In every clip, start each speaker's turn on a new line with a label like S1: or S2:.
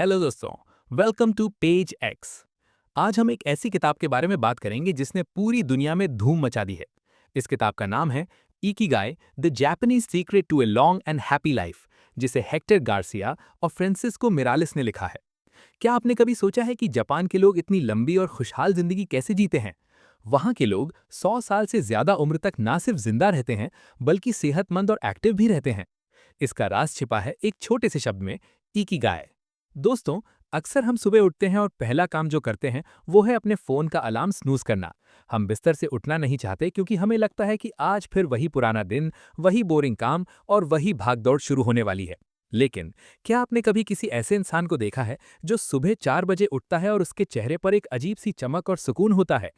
S1: Hello दोस्तों, welcome to page x. आज हम एक ऐसी किताब के बारे में बात करेंगे जिसने पूरी दुनिया में धूम मचा दी है। इस किताब का नाम है Ikigai, the Japanese secret to a long and happy life, जिसे हेक्टर गार्सिया और फ्रांसिस्को मिरालिस ने लिखा है। क्या आपने कभी सोचा है कि जापान के लोग इतनी लंबी और खुशहाल जिंदगी कैसे जीते हैं? वहाँ के लोग 100 साल से ज्यादा उम्र तक ना सिर्फ जिंदा रहते हैं, बल्कि सेहतमंद और एक्टिव भी रहते हैं। इसका राज छिपा है एक छोटे से शब्द में, इकिगाई। दोस्तों, अक्सर हम सुबह उठते हैं और पहला काम जो करते हैं वो है अपने फोन का अलार्म स्नूज करना। हम बिस्तर से उठना नहीं चाहते क्योंकि हमें लगता है कि आज फिर वही पुराना दिन, वही बोरिंग काम और वही भागदौड़ शुरू होने वाली है। लेकिन क्या आपने कभी किसी ऐसे इंसान को देखा है जो सुबह 4 बजे उठता है और उसके चेहरे पर एक अजीब सी चमक और सुकून होता है?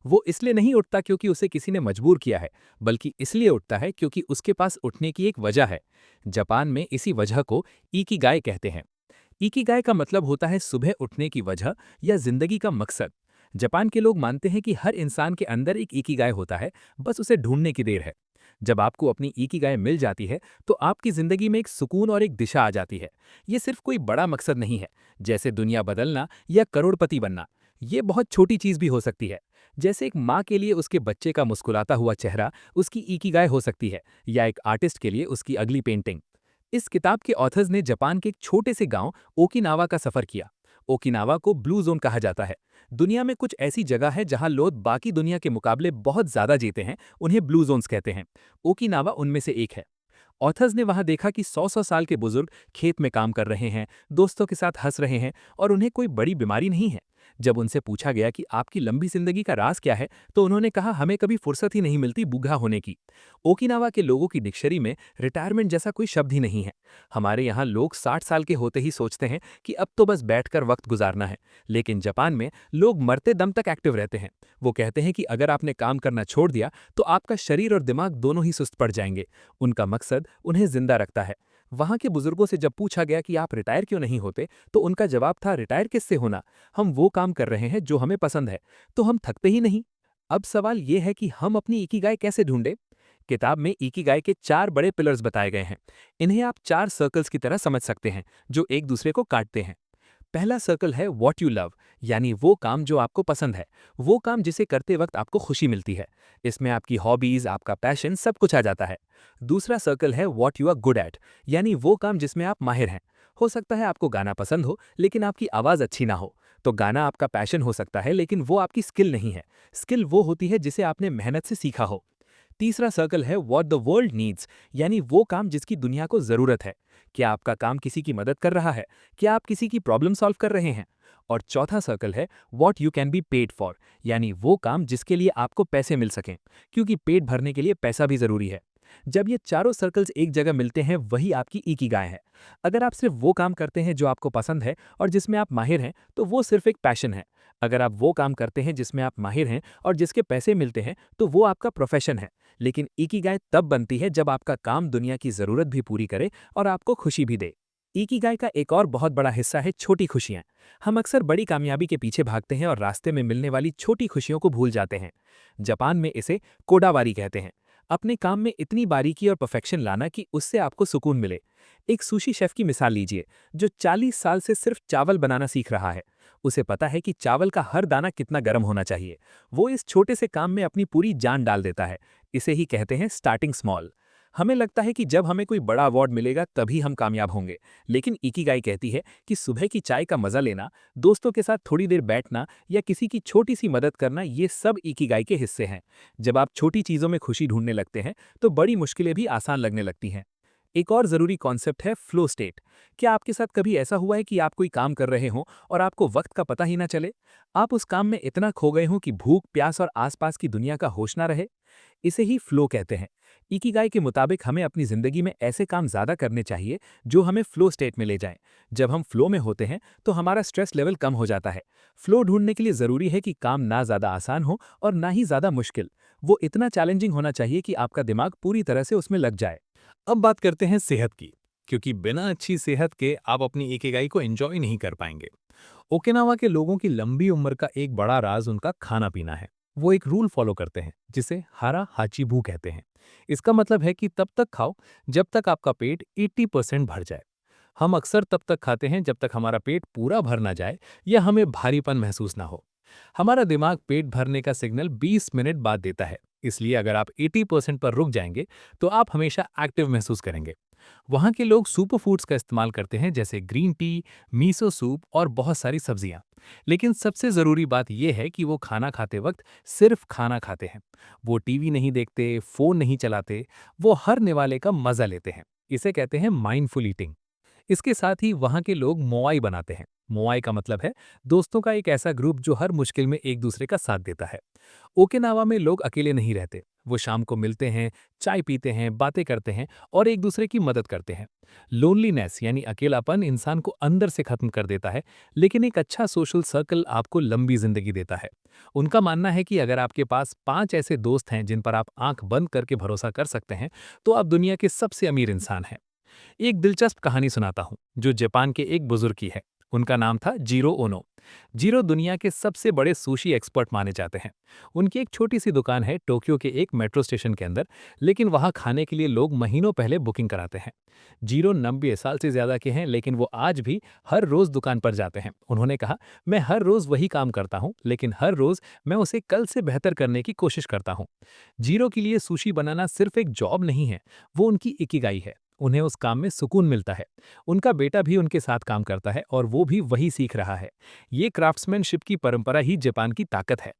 S1: वो इसलिए नहीं उठता क्योंकि उसे किसी ने मजबूर किया है, बल्कि इसलिए उठता है क्योंकि उसके पास उठने की एक वजह है। जापान में इसी वजह को इकिगाई कहते हैं। इकिगाई का मतलब होता है सुबह उठने की वजह या जिंदगी का मकसद। जापान के लोग मानते हैं कि हर इंसान के अंदर एक इकिगाई होता है, बस उसे ढूंढने की देर है। जब आपको अपनी इकिगाई मिल जाती है तो आपकी जिंदगी में एक सुकून और एक दिशा आ जाती है। ये सिर्फ कोई बड़ा मकसद नहीं है, जैसे दुनिया बदलना या करोड़पति बनना। ये बहुत छोटी चीज भी हो सकती है। जैसे एक माँ के लिए उसके बच्चे का मुस्कुराता हुआ चेहरा उसकी इकिगाई हो सकती है, या एक आर्टिस्ट के लिए उसकी अगली पेंटिंग। इस किताब के ऑथर्स ने जापान के एक छोटे से गांव ओकिनावा का सफर किया। ओकिनावा को ब्लू जोन कहा जाता है। दुनिया में कुछ ऐसी जगह है जहां लोग बाकी दुनिया के मुकाबले बहुत ज्यादा जीते हैं, उन्हें ब्लू जोन्स कहते हैं। ओकिनावा उनमें से एक है। ऑथर्स ने वहां देखा कि 100-100 साल के बुजुर्ग खेत में काम कर रहे हैं, दोस्तों के साथ हंस रहे हैं और उन्हें कोई बड़ी बीमारी नहीं है। जब उनसे पूछा गया कि आपकी लंबी जिंदगी का राज क्या है, तो उन्होंने कहा, हमें कभी फुर्सत ही नहीं मिलती बूढ़ा होने की। ओकिनावा के लोगों की डिक्शनरी में रिटायरमेंट जैसा कोई शब्द ही नहीं है। हमारे यहाँ लोग 60 साल के होते ही सोचते हैं कि अब तो बस बैठकर वक्त गुजारना है, लेकिन जापान में लोग मरते दम तक एक्टिव रहते हैं। वो कहते हैं कि अगर आपने काम करना छोड़ दिया तो आपका शरीर और दिमाग दोनों ही सुस्त पड़ जाएंगे। उनका मकसद उन्हें जिंदा रखता है। वहां के बुजुर्गों से जब पूछा गया कि आप रिटायर क्यों नहीं होते, तो उनका जवाब था, रिटायर किससे होना, हम वो काम कर रहे हैं जो हमें पसंद है, तो हम थकते ही नहीं। अब सवाल ये है कि हम अपनी इकिगाई कैसे ढूंढे? किताब में इकिगाई के 4 बड़े पिलर्स बताए गए हैं। इन्हें आप 4 सर्कल्स की तरह समझ सकते हैं, जो एक दूसरे को काटते हैं। पहला सर्कल है व्हाट यू लव, यानी वो काम जो आपको पसंद है, वो काम जिसे करते वक्त आपको खुशी मिलती है। इसमें आपकी हॉबीज, आपका पैशन, सब कुछ आ जाता है। दूसरा सर्कल है what you are good at, यानी वो काम जिसमें आप माहिर हैं। हो सकता है आपको गाना पसंद हो लेकिन आपकी आवाज अच्छी ना हो, तो गाना आपका पैशन हो सकता है लेकिन वो आपकी स्किल नहीं है। स्किल वो होती है जिसे आपने मेहनत से सीखा हो। तीसरा सर्कल है व्हाट द वर्ल्ड नीड्स, यानी वो काम जिसकी दुनिया को जरूरत है। क्या आपका काम किसी की मदद कर रहा है? क्या आप किसी की प्रॉब्लम सॉल्व कर रहे हैं? और चौथा सर्कल है what you can be paid for, यानी वो काम जिसके लिए आपको पैसे मिल सकें, क्योंकि पेट भरने के लिए पैसा भी जरूरी है। जब ये चारों सर्कल्स एक जगह मिलते हैं, वही आपकी इकिगाई है। अगर आप सिर्फ वो काम करते हैं जो आपको पसंद है और जिसमें आप माहिर हैं, तो वो सिर्फ एक पैशन है। अगर आप वो काम करते हैं जिसमें आप माहिर हैं और जिसके पैसे मिलते हैं, तो वो आपका प्रोफेशन है। लेकिन इकिगाई तब बनती है जब आपका काम दुनिया की जरूरत भी पूरी करे और आपको खुशी भी दे। इकिगाई का एक और बहुत बड़ा हिस्सा है छोटी खुशियां। हम अक्सर बड़ी कामयाबी के पीछे भागते हैं और रास्ते में मिलने वाली छोटी खुशियों को भूल जाते हैं। जापान में इसे कोडावारी कहते हैं। अपने काम में इतनी बारीकी और परफेक्शन लाना कि उससे आपको सुकून मिले। एक सुशी शेफ की मिसाल लीजिए, जो 40 साल से सिर्फ चावल बनाना सीख रहा है। उसे पता है कि चावल का हर दाना कितना गर्म होना चाहिए। वो इस छोटे से काम में अपनी पूरी जान डाल देता है। इसे ही कहते हैं स्टार्टिंग स्मॉल। हमें लगता है कि जब हमें कोई बड़ा अवार्ड मिलेगा तभी हम कामयाब होंगे, लेकिन इकिगाई कहती है कि सुबह की चाय का मजा लेना, दोस्तों के साथ थोड़ी देर बैठना या किसी की छोटी सी मदद करना, ये सब इकिगाई के हिस्से हैं। जब आप छोटी चीजों में खुशी ढूंढने लगते हैं तो बड़ी मुश्किलें भी आसान लगने लगती हैं। एक और जरूरी कॉन्सेप्ट है फ्लो स्टेट। क्या आपके साथ कभी ऐसा हुआ है कि आप कोई काम कर रहे हो और आपको वक्त का पता ही ना चले? आप उस काम में इतना खो गए हो कि भूख, प्यास और आसपास की दुनिया का होश ना रहे? इसे ही फ्लो कहते हैं। इकिगाई के मुताबिक हमें अपनी जिंदगी में ऐसे काम ज्यादा करने चाहिए जो हमें फ्लो स्टेट में ले जाएं। जब हम फ्लो में होते हैं तो हमारा स्ट्रेस लेवल कम हो जाता है। फ्लो ढूंढने के लिए जरूरी है कि काम ना ज्यादा आसान हो और ना ही ज्यादा मुश्किल। वो इतना चैलेंजिंग होना चाहिए कि आपका दिमाग पूरी तरह से उसमें लग जाए। अब बात करते हैं सेहत की, क्योंकि बिना अच्छी सेहत के आप अपनी इकिगाई को एंजॉय नहीं कर पाएंगे। ओकिनावा के लोगों की लंबी उम्र का एक बड़ा राज उनका खाना पीना है। वो एक रूल फॉलो करते हैं जिसे हारा हाचीबू कहते हैं। इसका मतलब है कि तब तक खाओ जब तक आपका पेट 80% भर जाए। हम अक्सर तब तक खाते हैं जब तक हमारा पेट पूरा भर ना जाए या हमें भारीपन महसूस ना हो। हमारा दिमाग पेट भरने का सिग्नल 20 मिनट बाद देता है, इसलिए अगर आप 80% पर रुक जाएंगे तो आप हमेशा एक्टिव महसूस करेंगे। वहाँ के लोग सुपर फूड्स का इस्तेमाल करते हैं, जैसे ग्रीन टी, मीसो सूप और बहुत सारी सब्जियां। लेकिन सबसे ज़रूरी बात यह है कि वो खाना खाते वक्त सिर्फ खाना खाते हैं। वो टीवी नहीं देखते, फ़ोन नहीं चलाते, वो हर निवाले का मज़ा लेते हैं। इसे कहते हैं माइंडफुल ईटिंग। इसके साथ ही वहाँ के लोग मोआई बनाते हैं। मोआई का मतलब है दोस्तों का एक ऐसा ग्रुप जो हर मुश्किल में एक दूसरे का साथ देता है। ओकिनावा में लोग अकेले नहीं रहते। वो शाम को मिलते हैं, चाय पीते हैं, बातें करते हैं और एक दूसरे की मदद करते हैं। लोनलीनेस यानी अकेलापन इंसान को अंदर से खत्म कर देता है, लेकिन एक अच्छा सोशल सर्कल आपको लंबी जिंदगी देता है। उनका मानना है कि अगर आपके पास 5 ऐसे दोस्त हैं जिन पर आप आंख बंद करके भरोसा कर सकते हैं, तो आप दुनिया के सबसे अमीर इंसान हैं। एक दिलचस्प कहानी सुनाता हूँ जो जापान के एक बुजुर्ग की है। उनका नाम था जीरो ओनो। जीरो दुनिया के सबसे बड़े सुशी एक्सपर्ट माने जाते हैं। उनकी एक छोटी सी दुकान है टोक्यो के एक मेट्रो स्टेशन के अंदर, लेकिन वहाँ खाने के लिए लोग महीनों पहले बुकिंग कराते हैं। जीरो 90 साल से ज्यादा के हैं, लेकिन वो आज भी हर रोज दुकान पर जाते हैं। उन्होंने कहा, मैं हर रोज वही काम करता हूँ, लेकिन हर रोज मैं उसे कल से बेहतर करने की कोशिश करता हूँ। जीरो के लिए सुशी बनाना सिर्फ एक जॉब नहीं है, वो उनकी इकिगाई है। उन्हें उस काम में सुकून मिलता है। उनका बेटा भी उनके साथ काम करता है और वो भी वही सीख रहा है। ये क्राफ्ट्समैनशिप की परंपरा ही जापान की ताकत है।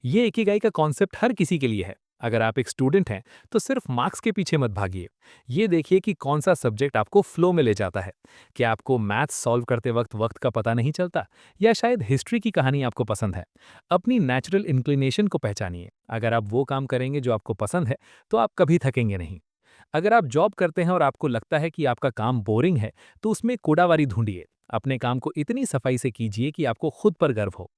S1: ये इकिगाई का कॉन्सेप्ट हर किसी के लिए है। अगर आप एक स्टूडेंट हैं तो सिर्फ मार्क्स के पीछे मत भागिए। ये देखिए कि कौन सा सब्जेक्ट आपको फ्लो में ले जाता है। क्या आपको मैथ्स सॉल्व करते वक्त वक्त का पता नहीं चलता, या शायद हिस्ट्री की कहानी आपको पसंद है। अपनी नेचुरल इंक्लिनेशन को पहचानिए। अगर आप वो काम करेंगे जो आपको पसंद है, तो आप कभी थकेंगे नहीं। अगर आप जॉब करते हैं और आपको लगता है कि आपका काम बोरिंग है, तो उसमें कूड़ावारी ढूंढिए। अपने काम को इतनी सफाई से कीजिए कि आपको खुद पर गर्व हो।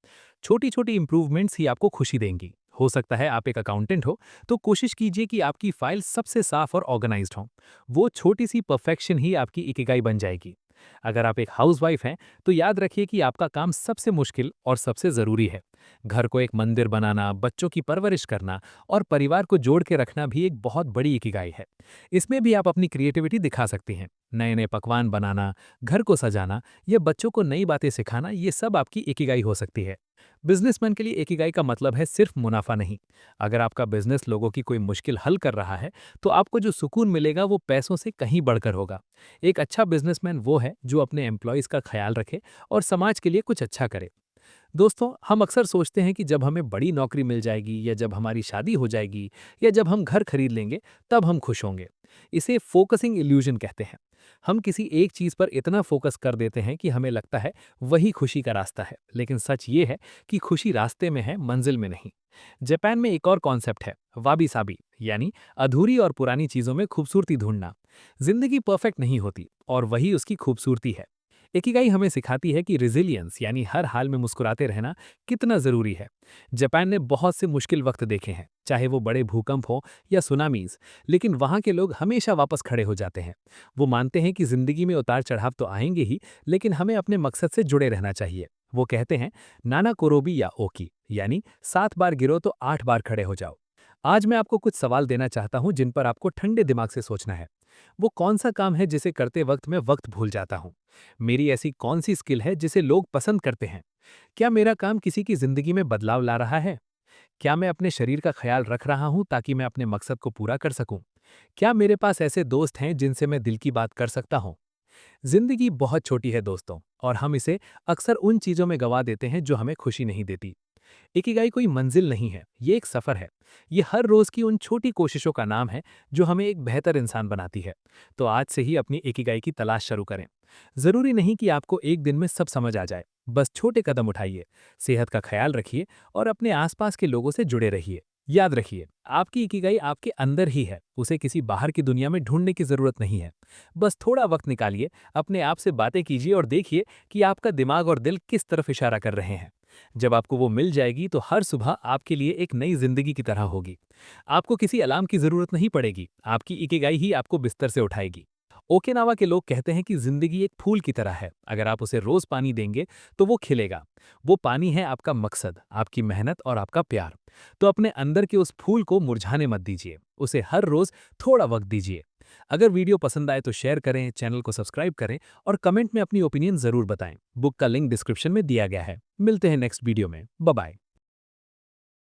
S1: छोटी छोटी इंप्रूवमेंट्स ही आपको खुशी देंगी। हो सकता है आप एक अकाउंटेंट हो, तो कोशिश कीजिए कि आपकी फाइल सबसे साफ और ऑर्गेनाइज्ड हो। वो छोटी सी परफेक्शन ही आपकी इकिगाई बन जाएगी। अगर आप एक हाउसवाइफ हैं, तो याद रखिए कि आपका काम सबसे मुश्किल और सबसे ज़रूरी है। घर को एक मंदिर बनाना, बच्चों की परवरिश करना और परिवार को जोड़ के रखना भी एक बहुत बड़ी इकिगाई है। इसमें भी आप अपनी क्रिएटिविटी दिखा सकती हैं। नए नए पकवान बनाना, घर को सजाना या बच्चों को नई बातें सिखाना, ये सब आपकी इकिगाई हो सकती है। बिजनेसमैन के लिए इकिगाई का मतलब है सिर्फ मुनाफा नहीं। अगर आपका बिजनेस लोगों की कोई मुश्किल हल कर रहा है, तो आपको जो सुकून मिलेगा वो पैसों से कहीं बढ़कर होगा। एक अच्छा बिजनेसमैन वो है जो अपने एम्प्लॉयज़ का ख्याल रखे और समाज के लिए कुछ अच्छा करे। दोस्तों, हम अक्सर सोचते हैं कि जब हमें बड़ी नौकरी मिल जाएगी या जब हमारी शादी हो जाएगी या जब हम घर खरीद लेंगे, तब हम खुश होंगे। इसे फोकसिंग इल्यूजन कहते हैं। हम किसी एक चीज पर इतना फोकस कर देते हैं कि हमें लगता है वही खुशी का रास्ता है, लेकिन सच ये है कि खुशी रास्ते में है, मंजिल में नहीं। जापान में एक और कॉन्सेप्ट है, वाबी साबी, यानी अधूरी और पुरानी चीजों में खूबसूरती ढूंढना। जिंदगी परफेक्ट नहीं होती और वही उसकी खूबसूरती है। इकिगाई हमें सिखाती है कि रिजिलियंस यानी हर हाल में मुस्कुराते रहना कितना जरूरी है। जापान ने बहुत से मुश्किल वक्त देखे हैं, चाहे वो बड़े भूकंप हो या सुनामीज, लेकिन वहाँ के लोग हमेशा वापस खड़े हो जाते हैं। वो मानते हैं कि जिंदगी में उतार चढ़ाव तो आएंगे ही, लेकिन हमें अपने मकसद से जुड़े रहना चाहिए। वो कहते हैं, नाना कोरोबी या ओकी, यानी 7 बार गिरो तो 8 बार खड़े हो जाओ। आज मैं आपको कुछ सवाल देना चाहता हूं जिन पर आपको ठंडे दिमाग से सोचना है। वो कौन सा काम है जिसे करते वक्त मैं वक्त भूल जाता हूँ? मेरी ऐसी कौन सी स्किल है जिसे लोग पसंद करते हैं? क्या मेरा काम किसी की जिंदगी में बदलाव ला रहा है? क्या मैं अपने शरीर का ख्याल रख रहा हूँ ताकि मैं अपने मकसद को पूरा कर सकूं? क्या मेरे पास ऐसे दोस्त हैं जिनसे मैं दिल की बात कर सकता हूँ? जिंदगी बहुत छोटी है दोस्तों, और हम इसे अक्सर उन चीजों में गवा देते हैं जो हमें खुशी नहीं देती। इकिगाई कोई मंजिल नहीं है, ये एक सफर है। ये हर रोज की उन छोटी कोशिशों का नाम है जो हमें एक बेहतर इंसान बनाती है। तो आज से ही अपनी इकिगाई की तलाश शुरू करें। जरूरी नहीं कि आपको एक दिन में सब समझ आ जाए, बस छोटे कदम उठाइए, सेहत का ख्याल रखिए और अपने आसपास के लोगों से जुड़े रहिए। याद रखिए, आपकी इकिगाई आपके अंदर ही है, उसे किसी बाहर की दुनिया में ढूंढने की जरूरत नहीं है। बस थोड़ा वक्त निकालिए, अपने आप से बातें कीजिए और देखिए कि आपका दिमाग और दिल किस तरफ इशारा कर रहे हैं। जब आपको वो मिल जाएगी तो हर सुबह आपके लिए एक नई जिंदगी की तरह होगी। आपको किसी अलार्म की जरूरत नहीं पड़ेगी, आपकी इकिगाई ही आपको बिस्तर से उठाएगी। ओकिनावा के लोग कहते हैं कि जिंदगी एक फूल की तरह है, अगर आप उसे रोज पानी देंगे तो वो खिलेगा। वो पानी है आपका मकसद, आपकी मेहनत और आपका प्यार। तो अपने अंदर के उस फूल को मुरझाने मत दीजिए, उसे हर रोज थोड़ा वक्त दीजिए। अगर वीडियो पसंद आए तो शेयर करें, चैनल को सब्सक्राइब करें और कमेंट में अपनी ओपिनियन ज़रूर बताएं। बुक का लिंक डिस्क्रिप्शन में दिया गया है। मिलते हैं नेक्स्ट वीडियो में। Bye bye.